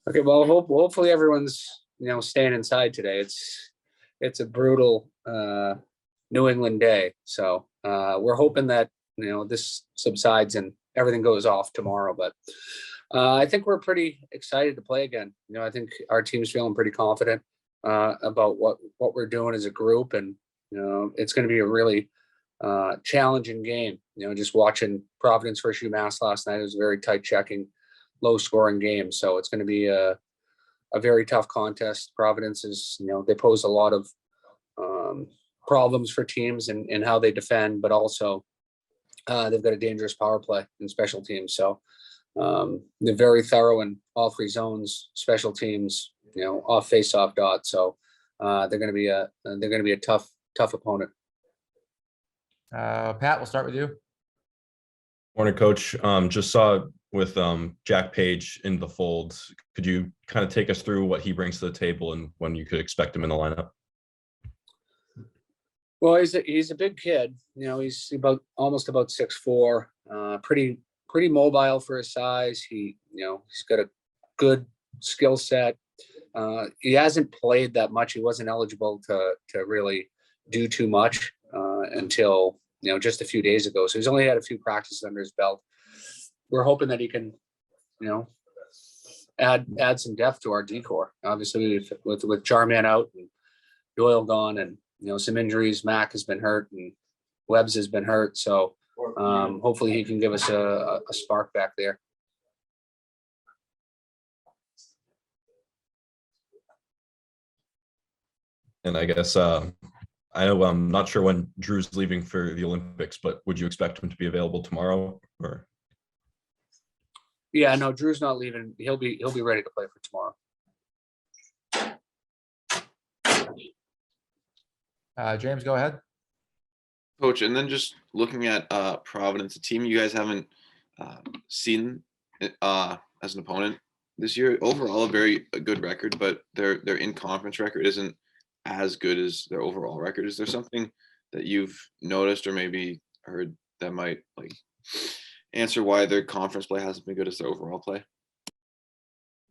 Okay, well, hopefully everyone's staying inside today. It's a brutal New England day, so we're hoping that this subsides and everything goes off tomorrow. But I think we're pretty excited to play again. I think our team's feeling pretty confident about what we're doing as a group, and it's going to be a really challenging game. Just watching Providence versus UMass last night, it was a very tight checking, low scoring game. So it's going to be a very tough contest. Providence is, they pose a lot of problems for teams and how they defend, but also they've got a dangerous power play and special teams. So they're very thorough in all three zones, special teams, off face-off dot. So they're going to be a tough opponent. Pat, we'll start with you. Morning, Coach. Just saw with Jack Paige in the fold. Could you kind of take us through what he brings to the table and when you could expect him in the lineup? Well, he's a big kid. He's almost about 6'4", pretty mobile for his size. He's got a good skill set. He hasn't played that much. He wasn't eligible to really do too much until just a few days ago. So he's only had a few practices under his belt. We're hoping that he can, add some depth to our decor. Obviously, with Jarman out and Doyle gone, and some injuries. Mac has been hurt and Webbs has been hurt. So hopefully he can give us a spark back there. And I guess I know I'm not sure when Drew's leaving for the Olympics, but would you expect him to be available tomorrow? Or yeah, no, Drew's not leaving. He'll be ready to play for tomorrow. James, go ahead. Coach, and then just looking at Providence, a team you guys haven't seen as an opponent this year. Overall, a good record, but their in-conference record isn't as good as their overall record. Is there something that you've noticed or maybe heard that might answer why their conference play hasn't been good as their overall play?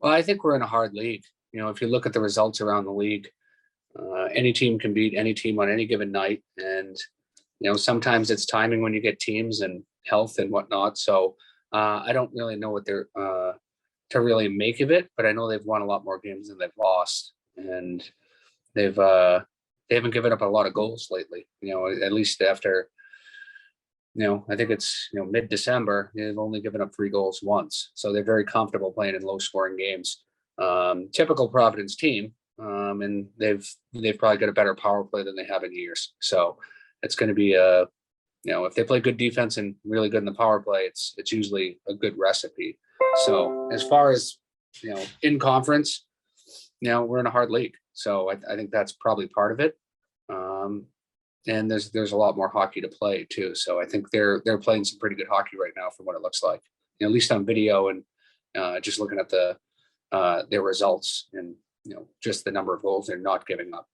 Well, I think we're in a hard league. If you look at the results around the league, any team can beat any team on any given night. And, sometimes it's timing when you get teams and health and whatnot. So I don't really know what they're to really make of it, but I know they've won a lot more games than they've lost. And they haven't given up a lot of goals lately, at least after, I think it's, mid-December, they've only given up 3 goals once. So they're very comfortable playing in low scoring games. Typical Providence team. And they've probably got a better power play than they have in years. So it's going to be if they play good defense and really good in the power play, it's usually a good recipe. So as far as, in conference, we're in a hard league. So I think that's probably part of it. And there's a lot more hockey to play too. So I think they're playing some pretty good hockey right now from what it looks like, at least on video and just looking at their results and, just the number of goals they're not giving up.